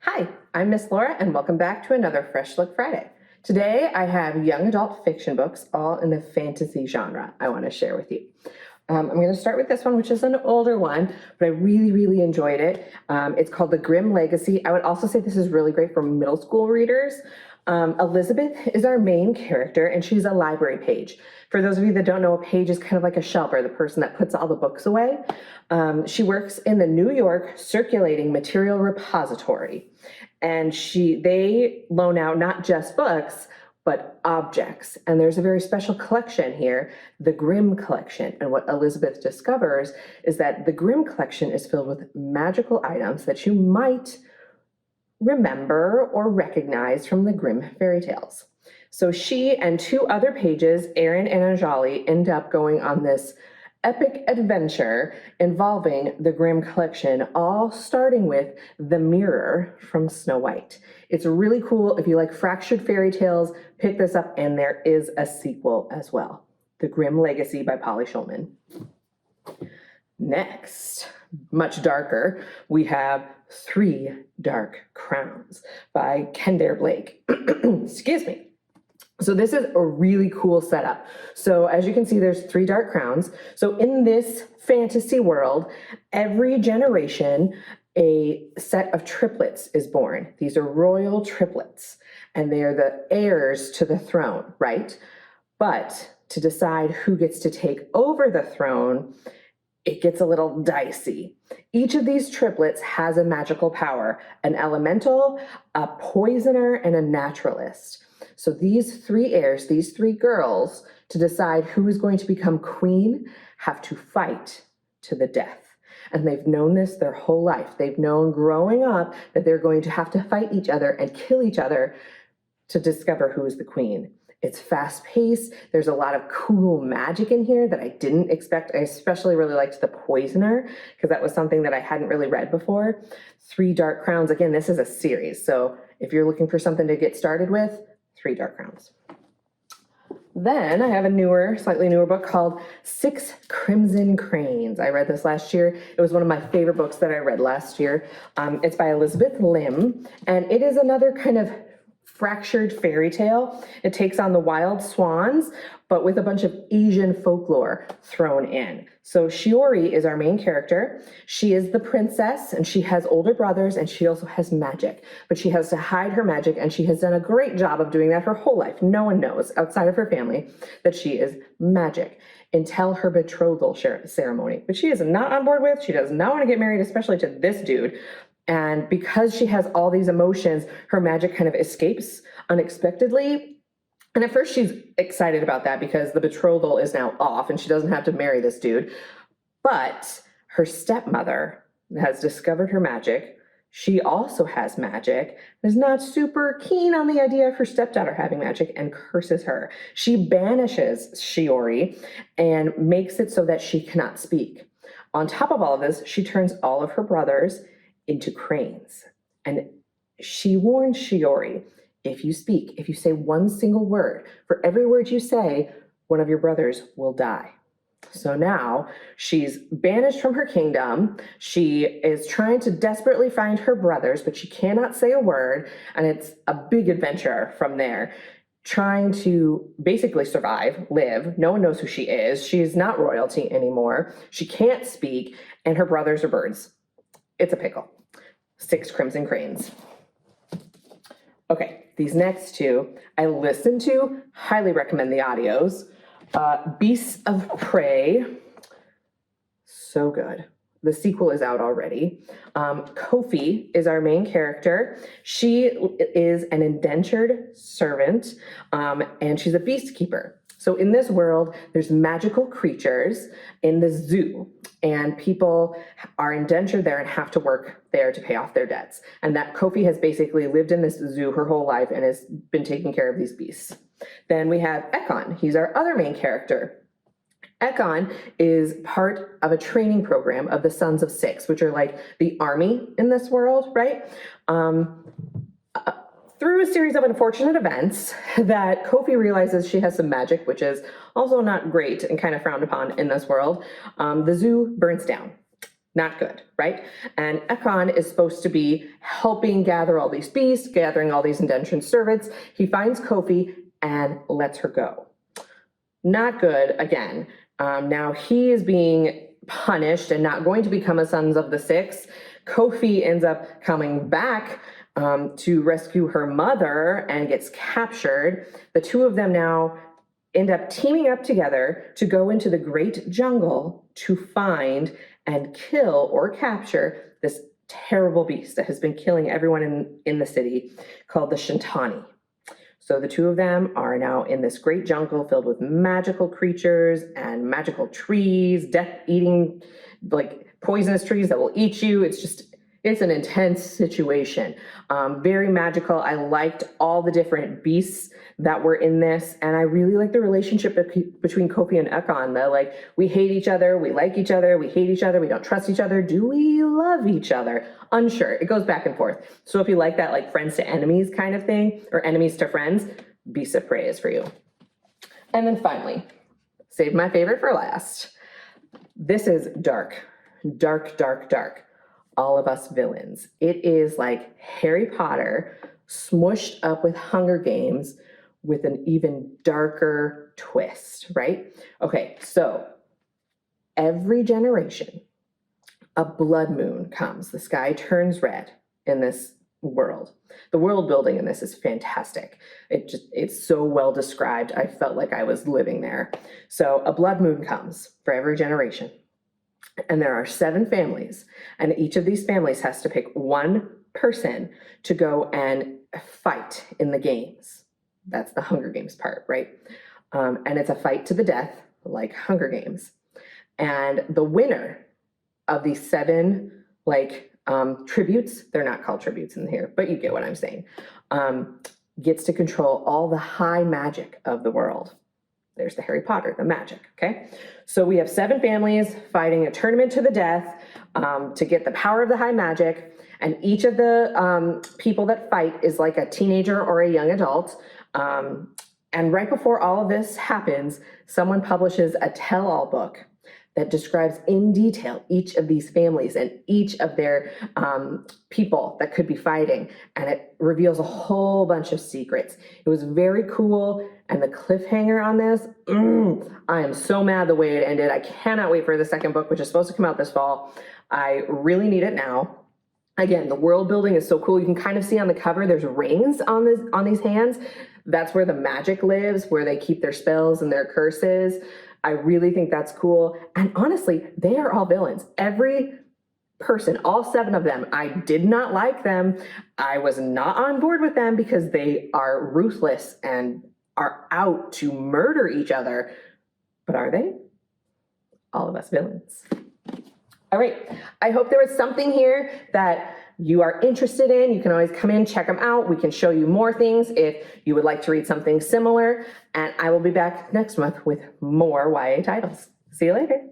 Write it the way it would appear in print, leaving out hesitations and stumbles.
Hi, I'm Miss Laura, and welcome back to another Fresh Look Friday. Today, I have young adult fiction books, all in the fantasy genre, I want to share with you. I'm going to start with this one, which is an older one, but I really enjoyed it. It's called The Grimm Legacy. I would also say this is really great for middle school readers. Elizabeth is our main character, and she's a library page. For those of you that don't know, a page is kind of like a shelfer, the person that puts all the books away. She works in the New York Circulating Material Repository, and they loan out not just books, but objects. And there's a very special collection here, the Grimm collection. And what Elizabeth discovers is that the Grimm collection is filled with magical items that you might remember or recognize from the Grimm fairy tales. So she and two other pages, Erin and Anjali, end up going on this epic adventure involving the Grimm collection, all starting with the mirror from Snow White. It's really cool. If you like fractured fairy tales, pick this up, and there is a sequel as well. The Grimm Legacy by Polly Shulman. Next, much darker, we have Three Dark Crowns by Kendare Blake. Excuse me. So this is a really cool setup. So as you can see, there's three dark crowns. So in this fantasy world, every generation, a set of triplets is born. These are royal triplets, and they are the heirs to the throne, right? But to decide who gets to take over the throne, it gets a little dicey. Each of these triplets has a magical power, an elemental, a poisoner, and a naturalist. So these three heirs, these three girls, to decide who is going to become queen, have to fight to the death. And they've known this their whole life. They've known growing up that they're going to have to fight each other and kill each other to discover who is the queen. It's fast-paced. There's a lot of cool magic in here that I didn't expect. I especially really liked the poisoner because that was something that I hadn't really read before. Three Dark Crowns. Again, this is a series. So if you're looking for something to get started with, Three Dark Crowns. Then I have a slightly newer book called Six Crimson Cranes. I read this last year. It was one of my favorite books that I read last year. It's by Elizabeth Lim, and it is another kind of fractured fairy tale. It takes on the wild swans, but with a bunch of Asian folklore thrown in. So Shiori is our main character. She is the princess, and she has older brothers, and she also has magic, but she has to hide her magic, and she has done a great job of doing that her whole life. No one knows outside of her family that she is magic until her betrothal ceremony, which she is not on board with. She does not want to get married, especially to this dude. And because she has all these emotions, her magic kind of escapes unexpectedly. And at first she's excited about that because the betrothal is now off and she doesn't have to marry this dude. But her stepmother has discovered her magic. She also has magic, is not super keen on the idea of her stepdaughter having magic, and curses her. She banishes Shiori and makes it so that she cannot speak. On top of all of this, she turns all of her brothers into cranes. And she warns Shiori, if you speak, if you say one single word, for every word you say, one of your brothers will die. So now she's banished from her kingdom. She is trying to desperately find her brothers, but she cannot say a word. And it's a big adventure from there, trying to basically survive, live. No one knows who she is. She is not royalty anymore. She can't speak, and her brothers are birds. It's a pickle. Six Crimson Cranes. Okay, these next two I listened to, highly recommend the audios. Beasts of Prey, so good. The sequel is out already. Kofi is our main character. She is an indentured servant, and she's a beast keeper. So in this world, there's magical creatures in the zoo, and people are indentured there and have to work there to pay off their debts. And that Kofi has basically lived in this zoo her whole life and has been taking care of these beasts. Then we have Ekon. He's our other main character. Ekon is part of a training program of the Sons of Six, which are like the army in this world, right? Through a series of unfortunate events that Kofi realizes she has some magic, which is also not great and kind of frowned upon in this world, the zoo burns down. Not good, right? And Ekon is supposed to be helping gather all these beasts, gathering all these indentured servants. He finds Kofi and lets her go. Not good, again. Now he is being punished and not going to become a Sons of the Six. Kofi ends up coming back to rescue her mother and gets captured. The two of them now end up teaming up together to go into the great jungle to find and kill or capture this terrible beast that has been killing everyone in the city, called the Shintani. So the two of them are now in this great jungle filled with magical creatures and magical trees, death-eating, like poisonous trees that will eat you. It's an intense situation. Very magical. I liked all the different beasts that were in this, and I really like the relationship between Kofi and Ekon. That like, we hate each other, we like each other, we hate each other, we don't trust each other. Do we love each other? Unsure. It goes back and forth. So if you like that like friends to enemies kind of thing, or enemies to friends, Beast of Prey is for you. And then finally, save my favorite for last. This is dark, dark, dark, dark. All of Us Villains. It is like Harry Potter smushed up with Hunger Games with an even darker twist, right? Okay, so every generation, a blood moon comes. The sky turns red in this world. The world building in this is fantastic. It's so well described. I felt like I was living there. So a blood moon comes for every generation. And there are 7 families, and each of these families has to pick one person to go and fight in the games. That's the Hunger Games part, right? And it's a fight to the death, like Hunger Games. And the winner of these 7, like, tributes, they're not called tributes in here, but you get what I'm saying, gets to control all the high magic of the world. There's the Harry Potter, the magic, okay? So we have 7 families fighting a tournament to the death to get the power of the high magic, and each of the people that fight is like a teenager or a young adult. And right before all of this happens, someone publishes a tell-all book that describes in detail each of these families and each of their people that could be fighting. And it reveals a whole bunch of secrets. It was very cool. And the cliffhanger on this, I am so mad the way it ended. I cannot wait for the second book, which is supposed to come out this fall. I really need it now. Again, the world building is so cool. You can kind of see on the cover, there's rings on these hands. That's where the magic lives, where they keep their spells and their curses. I really think that's cool. And honestly, they are all villains. Every person, all 7 of them, I did not like them. I was not on board with them because they are ruthless and are out to murder each other. But are they? All of Us Villains. All right, I hope there was something here that you are interested in. You can always come in, check them out. We can show you more things if you would like to read something similar. And I will be back next month with more YA titles. See you later.